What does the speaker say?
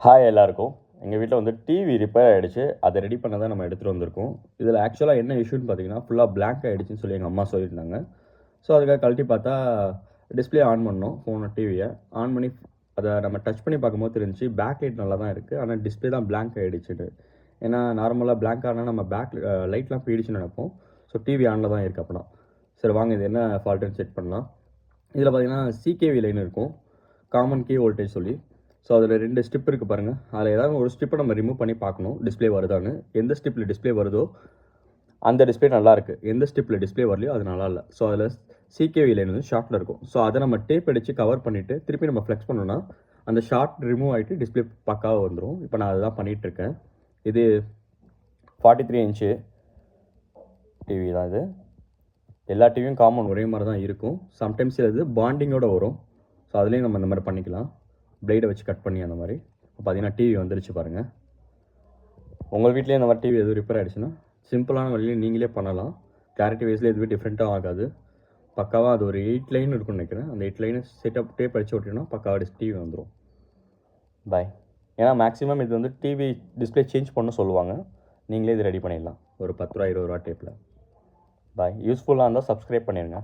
Hi எல்லாருக்கும். எங்கள் வீட்டில் வந்து டிவி ரிப்பேர் ஆகிடுச்சு. அதை ரெடி பண்ண தான் நம்ம எடுத்துகிட்டு வந்திருக்கோம். இதில் ஆக்சுவலாக என்ன இஷ்யூன்னு பார்த்தீங்கன்னா, ஃபுல்லாக பிளாங்க் ஆகிடுச்சின்னு சொல்லி எங்கள் அம்மா சொல்லியிருந்தாங்க. ஸோ அதுக்காக கழட்டி பார்த்தா டிஸ்பிளே ஆன் பண்ணோம், ஃபோனை டிவியை ஆன் பண்ணி அதை நம்ம டச் பண்ணி பார்க்கும்போது தெரிஞ்சு பேக் லைட் நல்லா தான் இருக்குது, ஆனால் டிஸ்பிளே தான் பிளாங்க் ஆகிடுச்சுட்டு. ஏன்னா நார்மலாக பிளாங்க் ஆனால் நம்ம பேக் லைட்லாம் போயிடுச்சுன்னு நினைப்போம். ஸோ டிவி ஆனில் தான் இருக்குது அப்போனா. சரி வாங்க இது என்ன ஃபால்ட்டுன்னு செக் பண்ணலாம். இதில் பார்த்தீங்கன்னா சிகேவி லைன் இருக்கும், காமன் கீ வோல்டேஜ் சொல்லி. ஸோ அதில் 2 ஸ்டிப் இருக்குது பாருங்கள். அதில் ஏதாவது ஒரு ஸ்டிப்பை நம்ம ரிமூவ் பண்ணி பார்க்கணும் டிஸ்பிளே வருதான்னு. எந்த ஸ்டிப்பில் டிஸ்பிளே வருதோ அந்த டிஸ்பிளே நல்லாயிருக்கு, எந்த ஸ்டிப்பில் டிஸ்பிளே வரலையோ அது நல்லா இல்லை. ஸோ அதில் சிகேவி லைன் வந்து ஷார்ட்டில் இருக்கும். ஸோ அதை நம்ம டேப் அடித்து கவர் பண்ணிவிட்டு திருப்பி நம்ம ஃப்ளெக்ஸ் பண்ணோன்னா அந்த ஷார்ட் ரிமூவ் ஆகிட்டு டிஸ்பிளே பக்காவாக வந்துடும். இப்போ நான் அதுதான் பண்ணிகிட்ருக்கேன். இது 43 இன்ச்சு டிவி தான் இது. எல்லா டிவியும் காமன் ஒரே மாதிரி தான் இருக்கும். சம்டைம்ஸ் இது பாண்டிங்கோடு வரும். ஸோ அதுலேயும் நம்ம இந்த மாதிரி பண்ணிக்கலாம், பிளேடை வச்சு கட் பண்ணி. அந்த மாதிரி பார்த்தீங்கன்னா டிவி வந்துருச்சு பாருங்கள். உங்கள் வீட்லேயே இந்த மாதிரி டிவி எதுவும் ரிப்பேர் ஆகிடுச்சுன்னா சிம்பிளான வழியில் நீங்களே பண்ணலாம். கிளாரிட்டி வைஸில் எதுவுமே டிஃப்ரெண்ட்டாக ஆகாது. பக்காவாக அது ஒரு 8 லைன் இருக்குன்னு நினைக்கிறேன். அந்த 8 லைனை செட்டப் டேப் அடிச்சு ஓட்டினா பக்காவாக டிவி வந்துடும். பாய். ஏன்னா மேக்ஸிமம் இது வந்து டிவி டிஸ்பிளே சேஞ்ச் பண்ண சொல்லுவாங்க. நீங்களே இது ரெடி பண்ணிடலாம் ஒரு 10 ரூபா 20 ரூபா டேப்பில். பாய். யூஸ்ஃபுல்லாக இருந்தால் சப்ஸ்கிரைப் பண்ணிடுங்க.